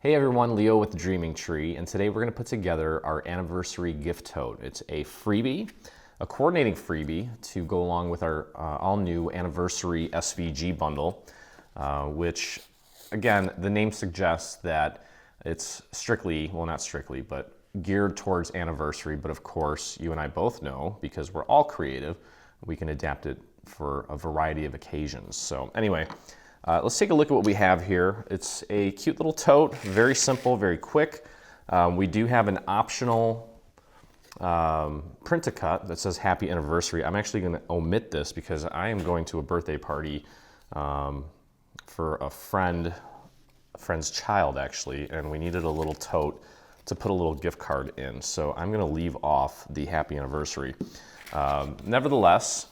Hey everyone, Leo with the Dreaming Tree, and today we're going to put together our anniversary gift tote. It's a freebie, a coordinating freebie to go along with our all-new anniversary SVG bundle, which, again, the name suggests that it's strictly, well not strictly, but geared towards anniversary, but of course you and I both know, because we're all creative, we can adapt it for a variety of occasions. So anyway, let's take a look at what we have here. It's a cute little tote, very simple, very quick. We do have an optional print-to-cut that says happy anniversary. I'm actually going to omit this because I am going to a birthday party for a friend's child actually, and we needed a little tote to put a little gift card in. So I'm going to leave off the happy anniversary. Nevertheless,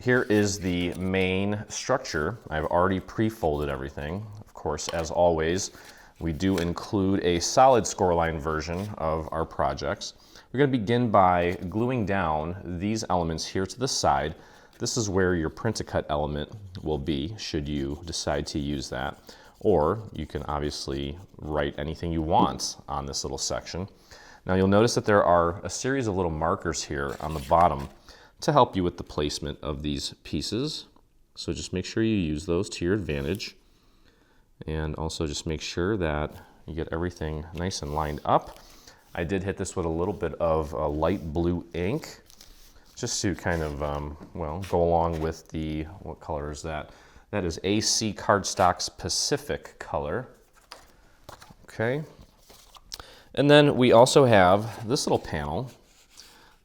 here is the main structure. I've already pre-folded everything. Of course, as always, we do include a solid scoreline version of our projects. We're going to begin by gluing down these elements here to the side. This is where your print-to-cut element will be, should you decide to use that. Or you can obviously write anything you want on this little section. Now you'll notice that there are a series of little markers here on the bottom to help you with the placement of these pieces. So just make sure you use those to your advantage. And also just make sure that you get everything nice and lined up. I did hit this with a little bit of light blue ink, just to kind of, well, go along with the, what color is that? That is AC Cardstock's Pacific color. Okay. And then we also have this little panel.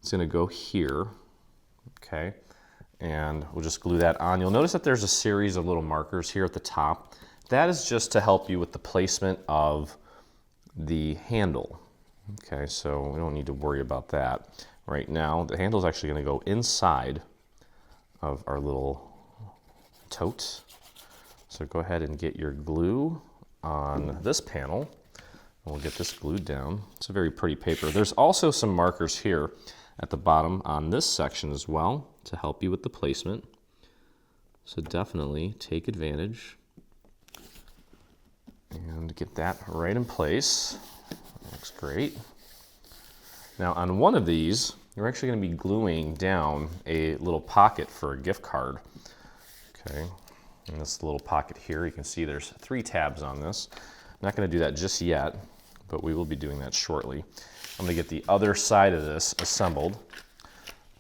It's gonna go here. Okay, and we'll just glue that on. You'll notice that there's a series of little markers here at the top. That is just to help you with the placement of the handle. Okay, so we don't need to worry about that right now. The handle is actually going to go inside of our little tote. So go ahead and get your glue on this panel. And we'll get this glued down. It's a very pretty paper. There's also some markers here at the bottom on this section as well to help you with the placement. So definitely take advantage and get that right in place. Looks great. Now on one of these, you're actually going to be gluing down a little pocket for a gift card. Okay, and this little pocket here, you can see there's 3 tabs on this. I'm not going to do that just yet, but we will be doing that shortly. I'm going to get the other side of this assembled.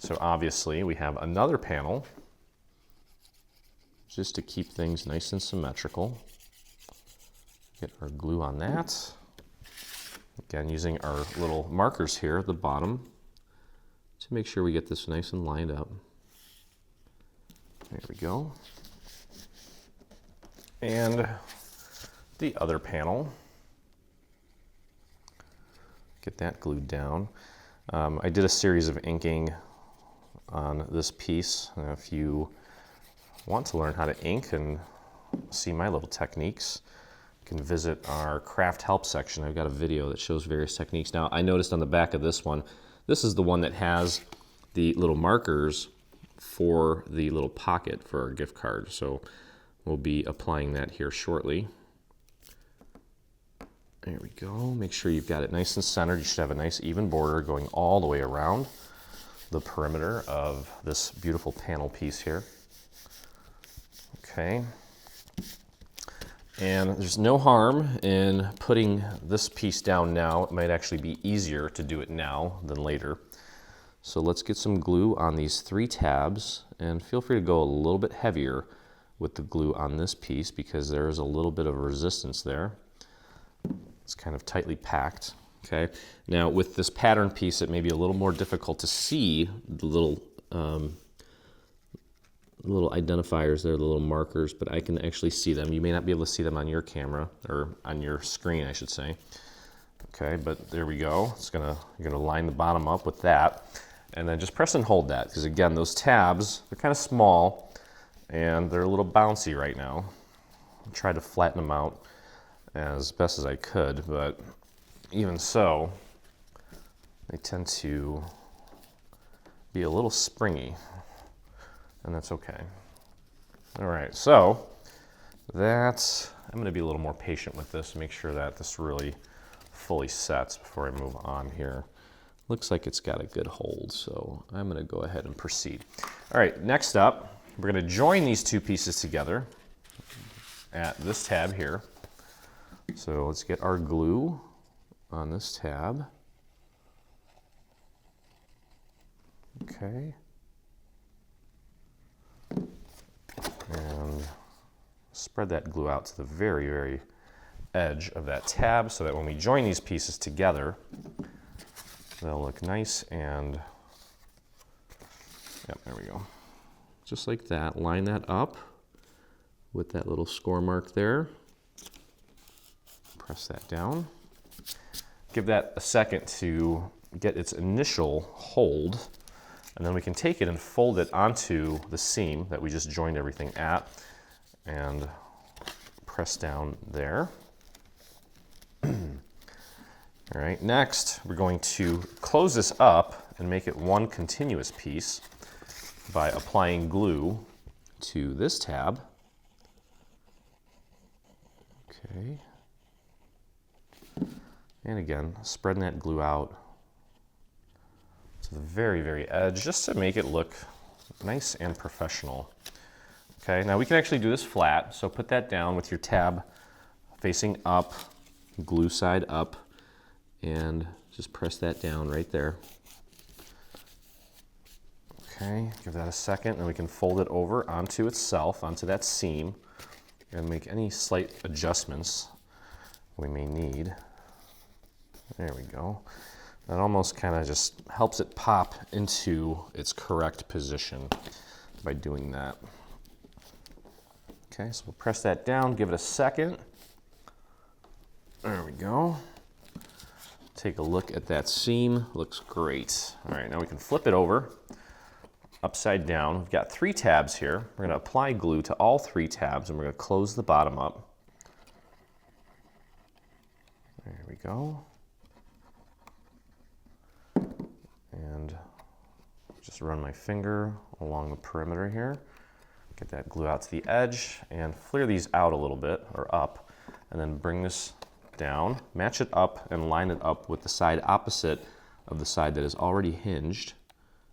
So obviously we have another panel just to keep things nice and symmetrical. Get our glue on that. Again, using our little markers here at the bottom to make sure we get this nice and lined up. There we go. And the other panel. Get that glued down. I did a series of inking on this piece. If you want to learn how to ink and see my little techniques, you can visit our craft help section. I've got a video that shows various techniques. Now I noticed on the back of this one, this is the one that has the little markers for the little pocket for our gift card. So we'll be applying that here shortly. There we go. Make sure you've got it nice and centered. You should have a nice even border going all the way around the perimeter of this beautiful panel piece here. Okay. And there's no harm in putting this piece down now. It might actually be easier to do it now than later. So let's get some glue on these 3 tabs, and feel free to go a little bit heavier with the glue on this piece because there is a little bit of resistance there. It's kind of tightly packed. Okay. Now with this pattern piece, it may be a little more difficult to see the little identifiers there, the little markers, but I can actually see them. You may not be able to see them on your camera, or on your screen, I should say. Okay, but there we go. You're gonna line the bottom up with that, and then just press and hold that, because again, those tabs, they're kind of small, and they're a little bouncy right now. I tried to flatten them out as best as I could, but even so, they tend to be a little springy, and that's okay. All right, so that I'm going to be a little more patient with this, make sure that this really fully sets before I move on here. Looks like it's got a good hold, so I'm going to go ahead and proceed. All right, next up, we're going to join these two pieces together at this tab here. So let's get our glue on this tab. Okay. And spread that glue out to the very, very edge of that tab so that when we join these pieces together, they'll look nice and, yep, there we go. Just like that, line that up with that little score mark there. Press that down. Give that a second to get its initial hold, and then we can take it and fold it onto the seam that we just joined everything at and press down there. All right, next we're going to close this up and make it one continuous piece by applying glue to this tab. Okay. And again, spreading that glue out to the very, very edge just to make it look nice and professional. Okay, now we can actually do this flat, so put that down with your tab facing up, glue side up, and just press that down right there. Okay, give that a second, and we can fold it over onto itself, onto that seam, and make any slight adjustments we may need. There we go. That almost kind of just helps it pop into its correct position by doing that. Okay, so we'll press that down, give it a second. There we go. Take a look at that seam, looks great. All right, now we can flip it over, upside down. We've got 3 tabs here. We're gonna apply glue to all 3 tabs and we're gonna close the bottom up. There we go. And just run my finger along the perimeter here. Get that glue out to the edge and flare these out a little bit, or up, and then bring this down, match it up and line it up with the side opposite of the side that is already hinged.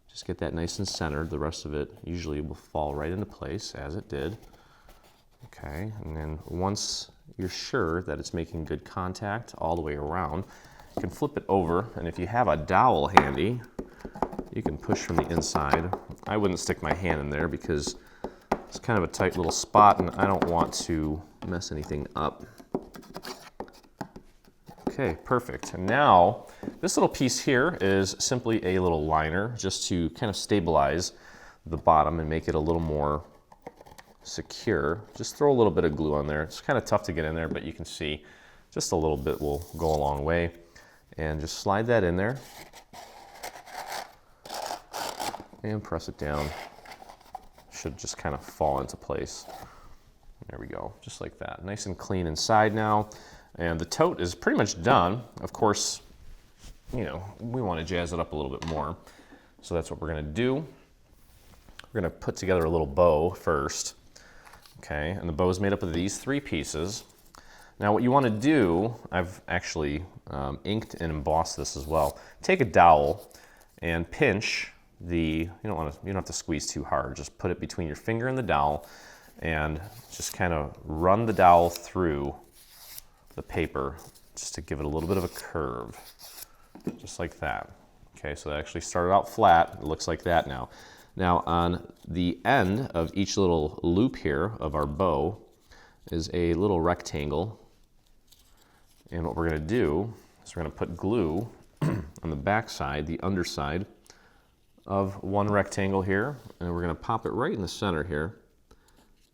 Just get that nice and centered. The rest of it usually will fall right into place as it did. Okay, and then once you're sure that it's making good contact all the way around, you can flip it over, and if you have a dowel handy, you can push from the inside. I wouldn't stick my hand in there because it's kind of a tight little spot and I don't want to mess anything up. Okay, perfect. And now this little piece here is simply a little liner just to kind of stabilize the bottom and make it a little more secure. Just throw a little bit of glue on there. It's kind of tough to get in there, but you can see just a little bit will go a long way. And just slide that in there and press it down. Should just kind of fall into place. There we go, just like that. Nice and clean inside now. And the tote is pretty much done. Of course, you know, we want to jazz it up a little bit more. So that's what we're gonna do. We're gonna put together a little bow first. Okay, and the bow is made up of these 3 pieces. Now what you want to do, I've actually inked and embossed this as well. Take a dowel and pinch the, you don't have to squeeze too hard, just put it between your finger and the dowel and just kind of run the dowel through the paper just to give it a little bit of a curve, just like that. Okay, so that actually started out flat, it looks like that now. Now on the end of each little loop here of our bow is a little rectangle. And what we're gonna do is we're gonna put glue on the back side, the underside of one rectangle here, and we're gonna pop it right in the center here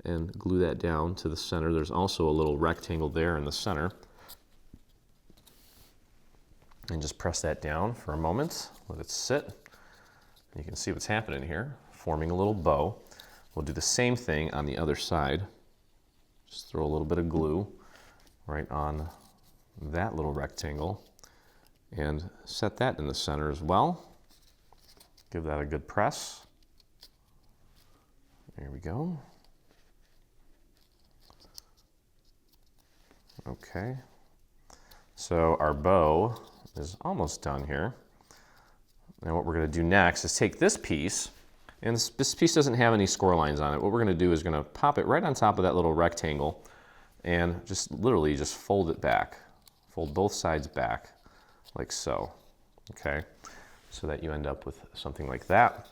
and glue that down to the center. There's also a little rectangle there in the center. And just press that down for a moment, let it sit. You can see what's happening here, forming a little bow. We'll do the same thing on the other side. Just throw a little bit of glue right on that little rectangle and set that in the center as well. Give that a good press. There we go. Okay. So our bow is almost done here. Now what we're going to do next is take this piece, and this piece doesn't have any score lines on it. What we're going to do is going to pop it right on top of that little rectangle and just literally just fold it back. Fold both sides back like so. Okay, so that you end up with something like that.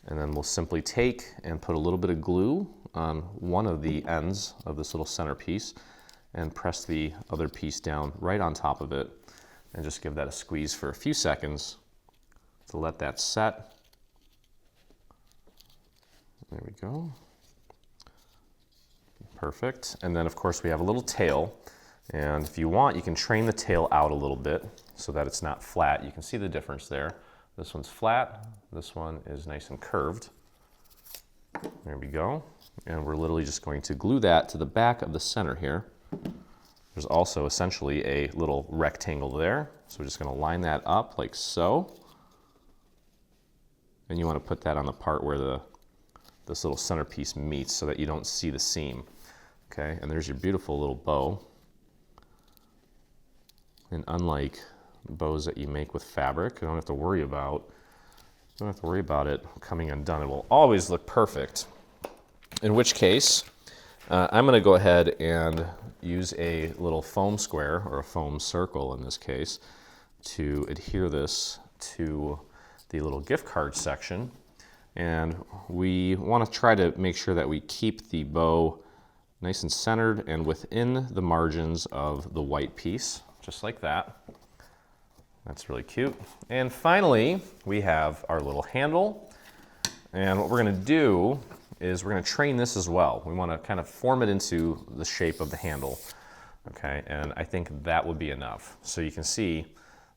And then we'll simply take and put a little bit of glue on one of the ends of this little centerpiece and press the other piece down right on top of it and just give that a squeeze for a few seconds to let that set. There we go. Perfect. And then of course we have a little tail, and if you want you can train the tail out a little bit so that it's not flat. You can see the difference there. This one's flat, this one is nice and curved. There we go. And we're literally just going to glue that to the back of the center here. There's also essentially a little rectangle there. So we're just going to line that up like so. And you want to put that on the part where this little centerpiece meets so that you don't see the seam. Okay, and there's your beautiful little bow. And unlike bows that you make with fabric, you don't have to worry about it coming undone. It will always look perfect. In which case, I'm going to go ahead and use a little foam square, or a foam circle in this case, to adhere this to the little gift card section. And we want to try to make sure that we keep the bow nice and centered and within the margins of the white piece, just like that. That's really cute. And finally, we have our little handle. And what we're going to do is we're going to train this as well. We want to kind of form it into the shape of the handle. Okay, and I think that would be enough. So you can see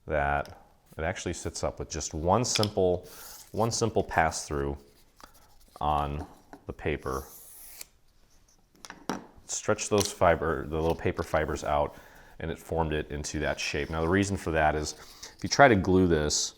that it actually sits up with just one simple pass through on the paper. Stretch those the little paper fibers out, and it formed it into that shape. Now the reason for that is if you try to glue this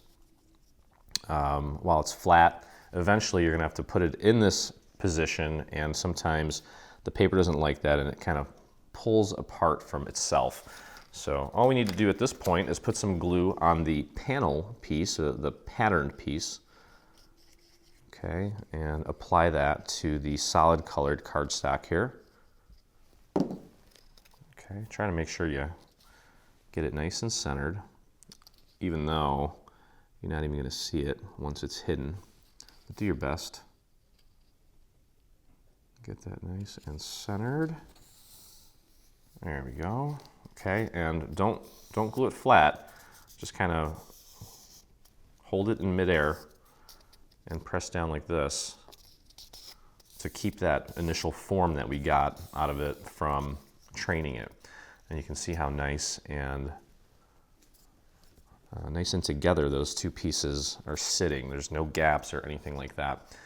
while it's flat, eventually you're going to have to put it in this position, and sometimes the paper doesn't like that and it kind of pulls apart from itself. So all we need to do at this point is put some glue on the panel piece, the patterned piece, okay, and apply that to the solid colored cardstock here. Okay, try to make sure you get it nice and centered, even though you're not even going to see it once it's hidden. But do your best. Get that nice and centered. There we go. Okay, and don't glue it flat. Just kind of hold it in midair and press down like this to keep that initial form that we got out of it from training it. And you can see how nice and together those two pieces are sitting. There's no gaps or anything like that.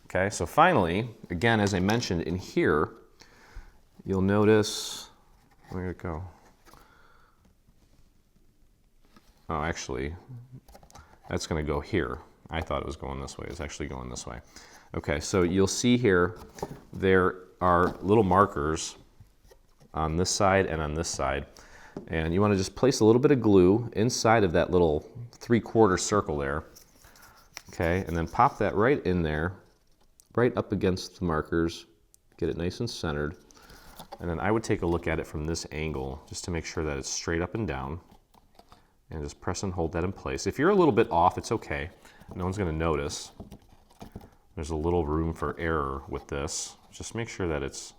Okay, so finally, again, as I mentioned in here, you'll notice, where'd it go? Oh, actually, that's going to go here. I thought it was going this way. It's actually going this way. Okay, so you'll see here, there are little markers on this side and on this side. And you want to just place a little bit of glue inside of that little 3/4 circle there. Okay, and then pop that right in there, right up against the markers, get it nice and centered. And then I would take a look at it from this angle just to make sure that it's straight up and down, and just press and hold that in place. If you're a little bit off, it's okay. No one's going to notice. There's a little room for error with this. Just make sure that it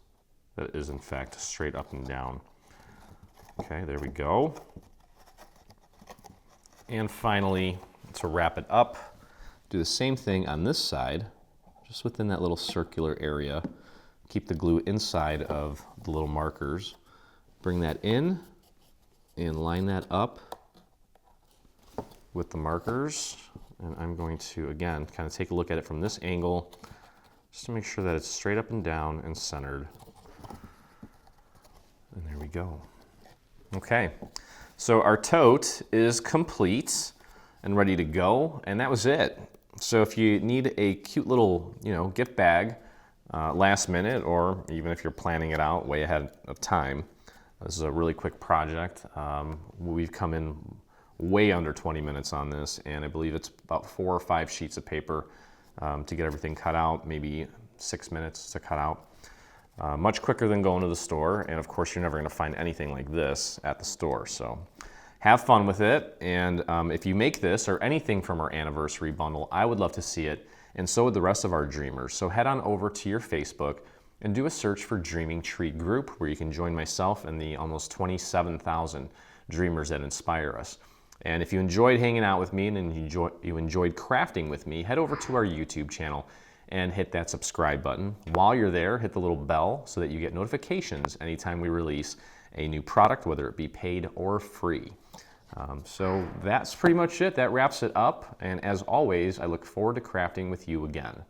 is in fact straight up and down. Okay, there we go. And finally, to wrap it up, do the same thing on this side, just within that little circular area. Keep the glue inside of the little markers. Bring that in and line that up with the markers. And I'm going to, again, kind of take a look at it from this angle, just to make sure that it's straight up and down and centered. And there we go. Okay, so our tote is complete and ready to go, and that was it. So if you need a cute little, gift bag last minute, or even if you're planning it out way ahead of time, This is a really quick project. We've come in way under 20 minutes on this, and I believe it's about 4 or 5 sheets of paper to get everything cut out, maybe 6 minutes to cut out. Much quicker than going to the store, and of course you're never going to find anything like this at the store. So have fun with it, and if you make this or anything from our anniversary bundle, I would love to see it, and so would the rest of our dreamers. So head on over to your Facebook and do a search for Dreaming Tree Group, where you can join myself and the almost 27,000 dreamers that inspire us. And if you enjoyed hanging out with me and you enjoyed crafting with me, head over to our YouTube channel and hit that subscribe button. While you're there, hit the little bell so that you get notifications anytime we release a new product, whether it be paid or free. So that's pretty much it. That wraps it up. And as always, I look forward to crafting with you again.